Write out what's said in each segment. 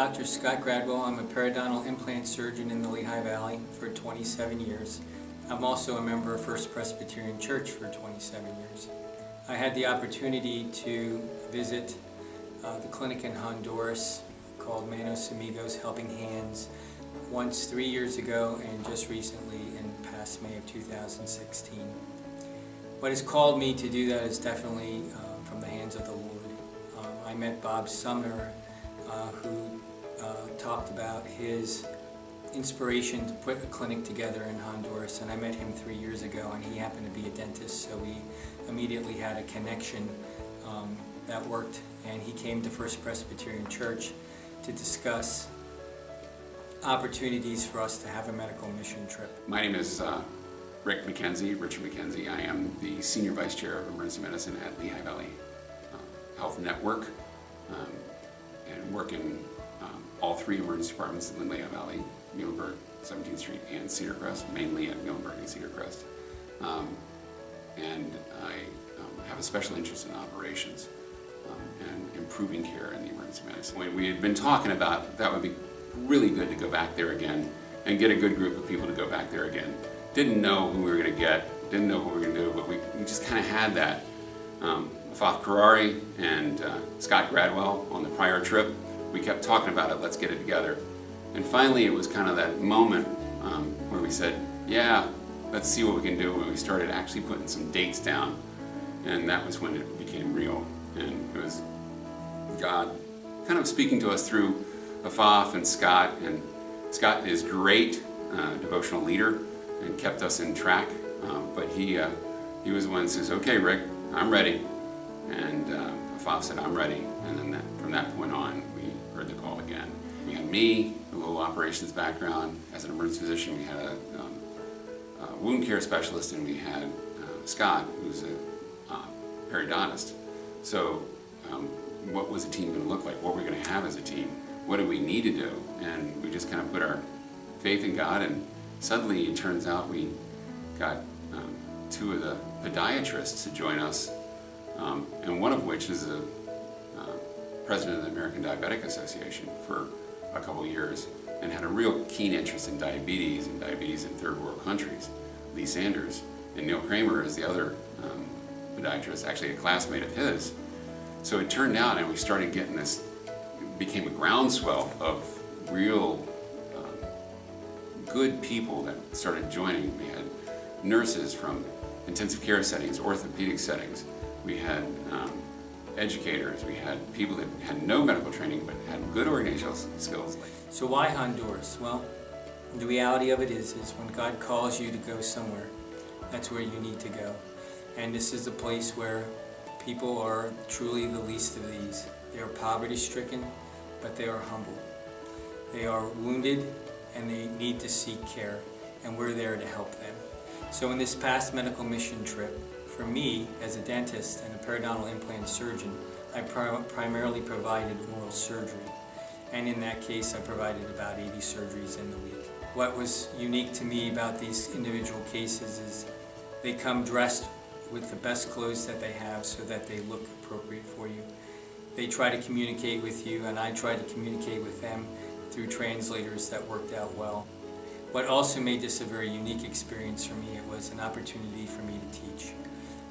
Dr. Scott Gradwell. I'm a periodontal implant surgeon in the Lehigh Valley for 27 years. I'm also a member of First Presbyterian Church for 27 years. I had the opportunity to visit the clinic in Honduras called Manos Amigos Helping Hands once 3 years ago and just recently in past May of 2016. What has called me to do that is definitely from the hands of the Lord. I met Bob Sumner, who talked about his inspiration to put a clinic together in Honduras, and I met him 3 years ago, and he happened to be a dentist, so we immediately had a connection that worked, and he came to First Presbyterian Church to discuss opportunities for us to have a medical mission trip. My name is Richard McKenzie. I am the Senior Vice Chair of Emergency Medicine at Lehigh Valley Health Network, and work in all three emergency departments in the Lehigh Valley, Muhlenberg, 17th Street, and Cedar Crest, mainly at Muhlenberg and Cedar Crest. And I have a special interest in operations and improving care in the emergency medicine. We had been talking about that would be really good to go back there again and get a good group of people to go back there again. Didn't know who we were going to get, didn't know what we were going to do, but we just kind of had that. Faf Karari and Scott Gradwell on the prior trip, we kept talking about it, let's get it together. And finally it was kind of that moment where we said, yeah, let's see what we can do, when we started actually putting some dates down. And that was when it became real. And it was God kind of speaking to us through Faf and Scott. And Scott is great devotional leader and kept us in track. But he was the one that says, okay, Rick, I'm ready. And Faf said, I'm ready. And then from that point on, we heard the call again. We had me, a little operations background. As an emergency physician, we had a wound care specialist, and we had Scott, who's a periodontist. So what was the team going to look like? What were we going to have as a team? What did we need to do? And we just kind of put our faith in God, and suddenly it turns out we got two of the podiatrists to join us, and one of which is a president of the American Diabetic Association for a couple years, and had a real keen interest in diabetes and diabetes in third world countries. Lee Sanders. And Neil Kramer is the other podiatrist, actually a classmate of his. So it turned out, and we started getting this, it became a groundswell of real good people that started joining. We had nurses from intensive care settings, orthopedic settings. We had educators. We had people that had no medical training but had good organizational skills. So why Honduras? Well, the reality of it is when God calls you to go somewhere, that's where you need to go. And this is a place where people are truly the least of these. They are poverty-stricken, but they are humble. They are wounded, and they need to seek care, and we're there to help them. So in this past medical mission trip, for me, as a dentist and a periodontal implant surgeon, I primarily provided oral surgery. And in that case, I provided about 80 surgeries in the week. What was unique to me about these individual cases is they come dressed with the best clothes that they have so that they look appropriate for you. They try to communicate with you, and I try to communicate with them through translators that worked out well. What also made this a very unique experience for me, it was an opportunity for me to teach.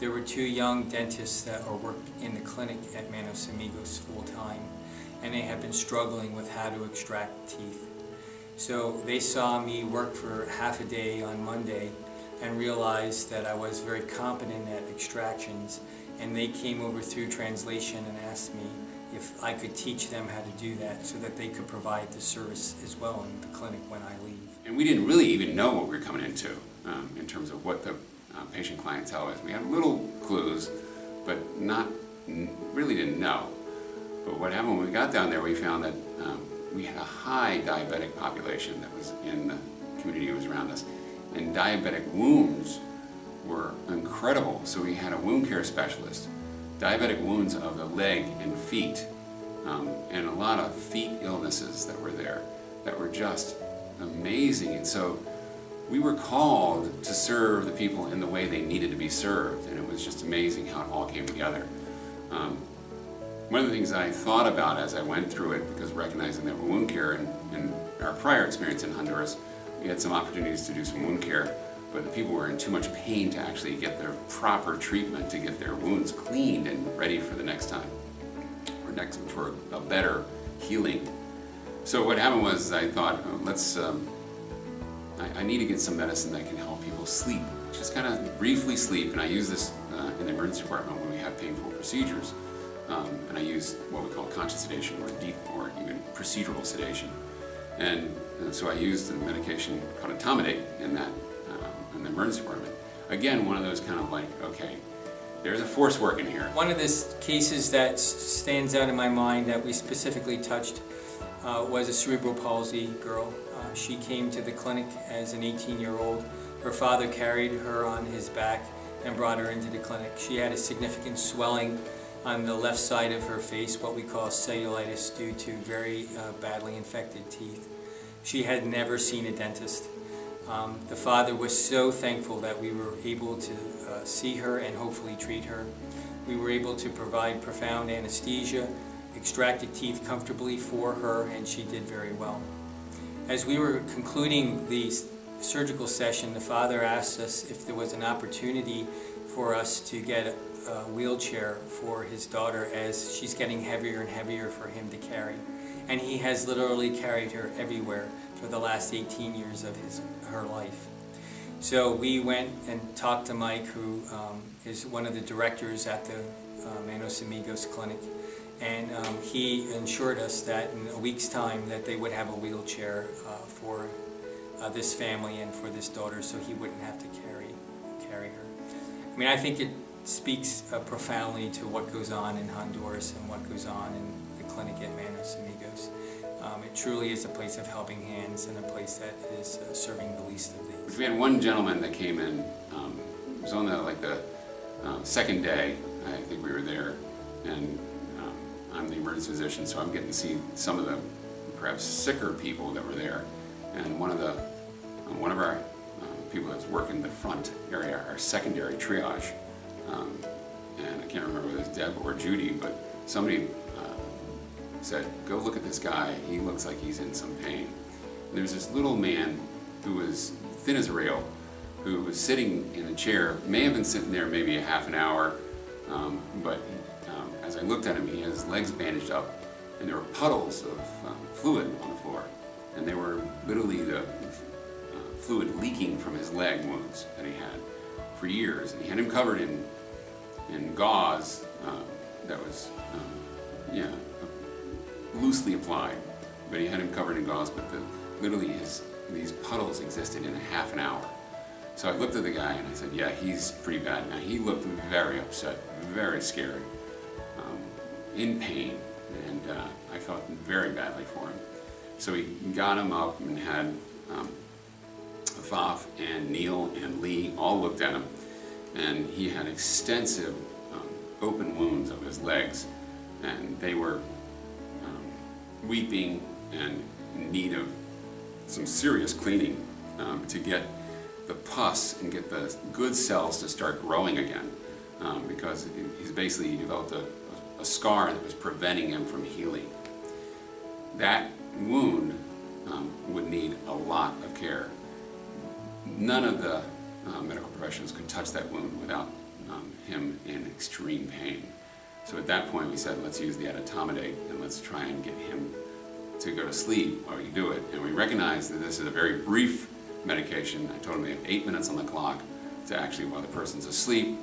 There were two young dentists that work in the clinic at Manos Amigos full-time, and they have been struggling with how to extract teeth. So they saw me work for half a day on Monday and realized that I was very competent at extractions, and they came over through translation and asked me if I could teach them how to do that so that they could provide the service as well in the clinic when I leave. And we didn't really even know what we were coming into in terms of what the patient clientele is. We had little clues, but really didn't know. But what happened when we got down there, we found that we had a high diabetic population that was in the community that was around us. And diabetic wounds were incredible. So we had a wound care specialist, diabetic wounds of the leg and feet, and a lot of feet illnesses that were there that were just amazing. And so we were called to serve the people in the way they needed to be served, and it was just amazing how it all came together. one of the things I thought about as I went through it, because recognizing that wound care in our prior experience in Honduras, we had some opportunities to do some wound care, but the people were in too much pain to actually get their proper treatment to get their wounds cleaned and ready for the next time, or for a better healing. So what happened was I thought, I need to get some medicine that can help people sleep, just kind of briefly sleep, and I use this in the emergency department when we have painful procedures. And I use what we call conscious sedation, or deep, or even procedural sedation. And so I used a medication called etomidate in the emergency department. Again, one of those kind of like, okay, there's a force working here. One of the cases that stands out in my mind that we specifically touched was a cerebral palsy girl. She came to the clinic as an 18-year-old. Her father carried her on his back and brought her into the clinic. She had a significant swelling on the left side of her face, what we call cellulitis, due to very badly infected teeth. She had never seen a dentist. The father was so thankful that we were able to see her and hopefully treat her. We were able to provide profound anesthesia, extracted teeth comfortably for her, and she did very well. As we were concluding the surgical session, the father asked us if there was an opportunity for us to get a wheelchair for his daughter, as she's getting heavier and heavier for him to carry. And he has literally carried her everywhere for the last 18 years of her life. So we went and talked to Mike, who is one of the directors at the Manos Amigos clinic, and he assured us that in a week's time that they would have a wheelchair for this family and for this daughter, so he wouldn't have to carry her. I mean, I think it speaks profoundly to what goes on in Honduras and what goes on in the clinic at Manos Amigos. It truly is a place of helping hands and a place that is serving the least of these. We had one gentleman that came in. It was on the second day. I think we were there, and I'm the emergency physician, so I'm getting to see some of the perhaps sicker people that were there. And one of our people that's working the front area, our secondary triage, and I can't remember whether it was Deb or Judy, but somebody said, "Go look at this guy. He looks like he's in some pain." And there's this little man who was thin as a rail, who was sitting in a chair, may have been sitting there maybe a half an hour, but as I looked at him, he had his legs bandaged up, and there were puddles of fluid on the floor, and they were literally the fluid leaking from his leg wounds that he had for years. And he had him covered in gauze that was loosely applied, but he had him covered in gauze, but literally these puddles existed in a half an hour. So I looked at the guy and I said, yeah, he's pretty bad. Now he looked very upset, very scared, in pain, and I felt very badly for him. So we got him up and had Faf and Neil and Lee all looked at him, and he had extensive open wounds of his legs, and they were weeping and in need of some serious cleaning to get the pus and get the good cells to start growing again, because he developed a scar that was preventing him from healing. That wound would need a lot of care. None of the medical professionals could touch that wound without him in extreme pain. So at that point we said, let's use the etomidate and let's try and get him to go to sleep while we do it. And we recognized that this is a very brief medication. I told him we have 8 minutes on the clock to actually, while the person's asleep,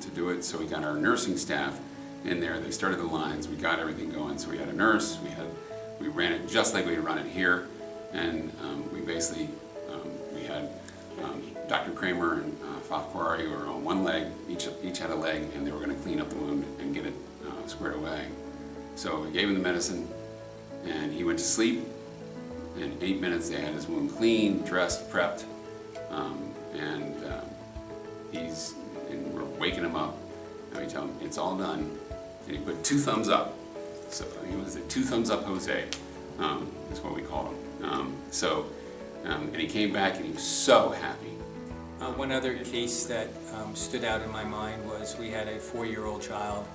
to do it. So we got our nursing staff in there. They started the lines. We got everything going. So we had a nurse. We ran it just like we run it here, and we had Dr. Kramer and Faf Quarry who were on one leg. Each had a leg, and they were going to clean up the wound and get it squared away. So we gave him the medicine, and he went to sleep. In 8 minutes, they had his wound clean, dressed, prepped, and we're waking him up, and we tell him it's all done, and he put 2 thumbs up. So he was a 2 thumbs up Jose, is what we called him. And he came back, and he was so happy. One other case that stood out in my mind was we had a 4-year-old child,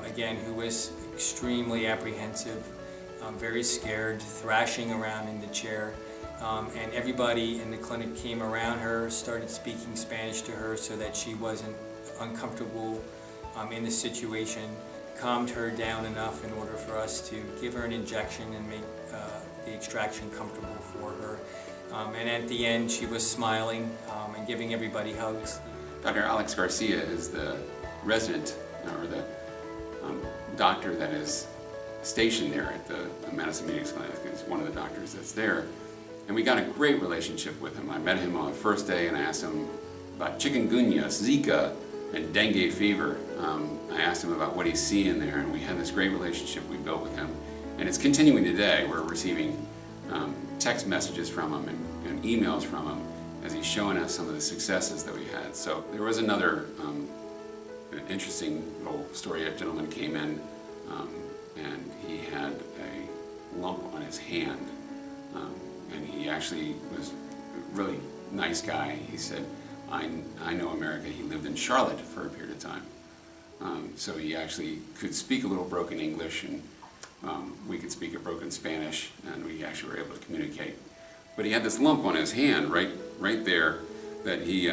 again, who was extremely apprehensive, very scared, thrashing around in the chair. And everybody in the clinic came around her, started speaking Spanish to her so that she wasn't uncomfortable in the situation, calmed her down enough in order for us to give her an injection and make the extraction comfortable for her. And at the end, she was smiling and giving everybody hugs. Dr. Alex Garcia is the resident, or the doctor that is stationed there at the Madison Meetings Clinic. He's one of the doctors that's there. And we got a great relationship with him. I met him on the first day and I asked him about chikungunya, Zika, and dengue fever. I asked him about what he's seeing there, and we had this great relationship we built with him. And it's continuing today. We're receiving text messages from him and emails from him as he's showing us some of the successes that we had. So there was another interesting little story. A gentleman came in and he had a lump on his hand. And he actually was a really nice guy. He said, I know America. He lived in Charlotte for a period of time. So he actually could speak a little broken English, and we could speak a broken Spanish, and we actually were able to communicate. But he had this lump on his hand right there that he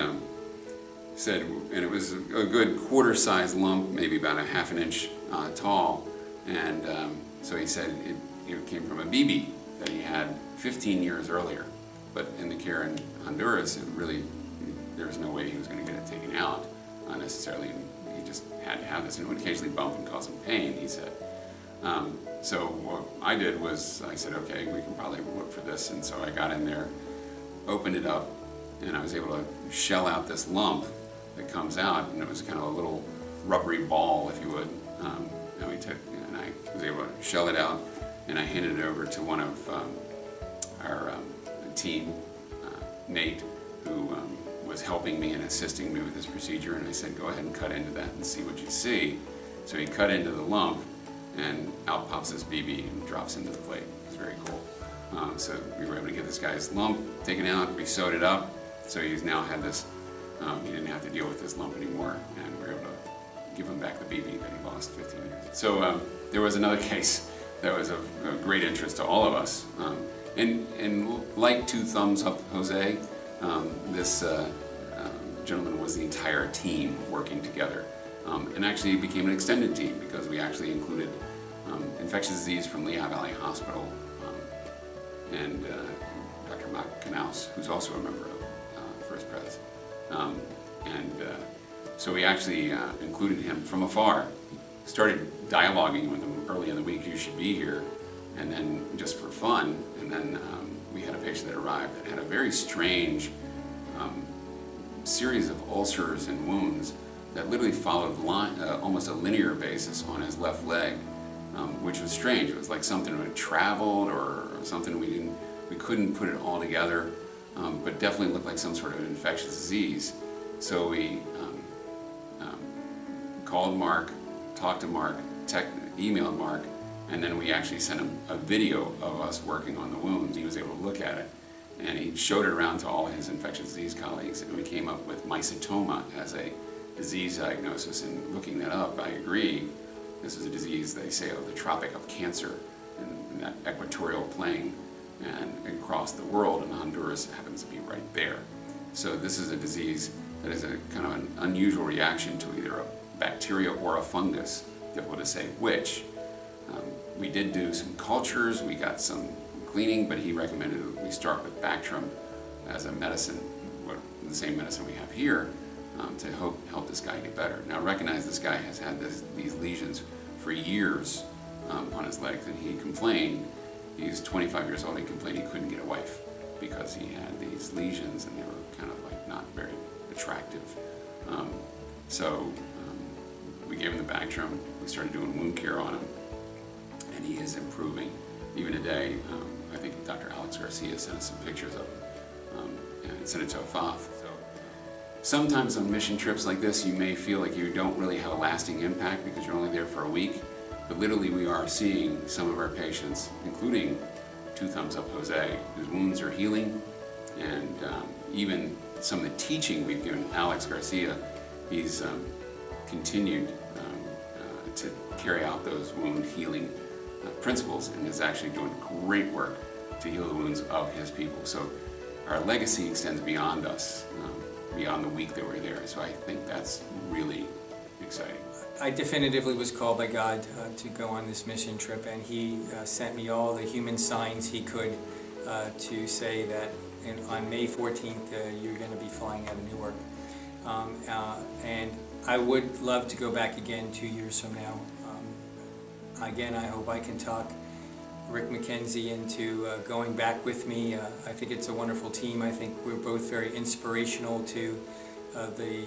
said, and it was a good quarter-sized lump, maybe about a half an inch tall. And so he said it came from a BB that he had 15 years earlier. But in the care in Honduras, there was no way he was going to get it taken out necessarily. He just had to have this, and it would occasionally bump and cause him pain, he said. So what I did was, I said, okay, we can probably look for this. And so I got in there, opened it up, and I was able to shell out this lump that comes out, and it was kind of a little rubbery ball, if you would. And I was able to shell it out, and I handed it over to one of our team, Nate, who was helping me and assisting me with this procedure, and I said, go ahead and cut into that and see what you see. So he cut into the lump, and out pops this BB and drops into the plate. It was very cool. So we were able to get this guy's lump taken out, we sewed it up, so he's now had this, he didn't have to deal with this lump anymore, and we were able to give him back the BB that he lost 15 years ago. So there was another case that was of great interest to all of us. And like Two Thumbs Up Jose, this gentleman was the entire team working together. And actually it became an extended team because we actually included infectious disease from Lehigh Valley Hospital and Dr. Mark Knaus, who's also a member of First Pres. So we actually included him from afar, started dialoguing with him early in the week, you should be here, and then just for fun, and then we had a patient that arrived that had a very strange series of ulcers and wounds that literally followed almost a linear basis on his left leg, which was strange. It was like something had traveled or something we couldn't put it all together, but definitely looked like some sort of infectious disease. So we called Mark, talked to Mark, emailed Mark, and then we actually sent him a video of us working on the wounds. He was able to look at it, and he showed it around to all his infectious disease colleagues, and we came up with mycetoma as a disease diagnosis. And looking that up, I agree, this is a disease, they say, of the Tropic of Cancer in that equatorial plane and across the world, and Honduras happens to be right there. So this is a disease that is a kind of an unusual reaction to either a bacteria or a fungus, difficult to say which. We did do some cultures, we got some cleaning, but he recommended that we start with Bactrim as a medicine, the same medicine we have here, to help this guy get better. Now recognize this guy has had these lesions for years on his legs, and he complained, he's 25 years old, he complained he couldn't get a wife because he had these lesions and they were kind of like not very attractive. So we gave him the Bactrim, we started doing wound care on him, and he is improving. Even today, I think Dr. Alex Garcia sent us some pictures of him and sent it to Afaf. So sometimes on mission trips like this, you may feel like you don't really have a lasting impact because you're only there for a week, but literally we are seeing some of our patients, including Two Thumbs Up Jose, whose wounds are healing, and even some of the teaching we've given Alex Garcia, he's continued to carry out those wound healing principles, and is actually doing great work to heal the wounds of his people. So our legacy extends beyond us, beyond the week that we're there. So I think that's really exciting. I definitively was called by God to go on this mission trip, and He sent me all the human signs He could to say that on May 14th you're going to be flying out of Newark. And I would love to go back again 2 years from now. Again, I hope I can talk Rick McKenzie into going back with me. I think it's a wonderful team. I think we're both very inspirational to the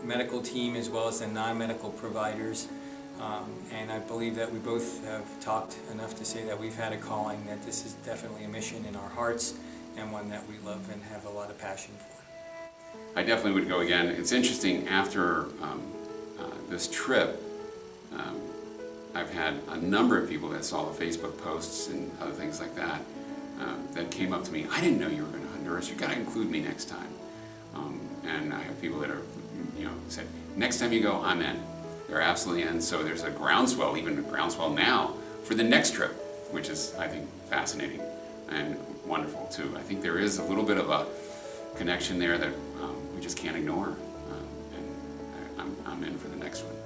medical team as well as the non-medical providers. And I believe that we both have talked enough to say that we've had a calling, that this is definitely a mission in our hearts and one that we love and have a lot of passion for. I definitely would go again. It's interesting, after this trip, I've had a number of people that saw the Facebook posts and other things like that that came up to me. I didn't know you were going to Honduras. You got to include me next time. And I have people that are, said, next time you go, I'm in. They're absolutely in. So there's a groundswell, even a groundswell now, for the next trip, which is, I think, fascinating and wonderful too. I think there is a little bit of a connection there that we just can't ignore. And I'm in for the next one.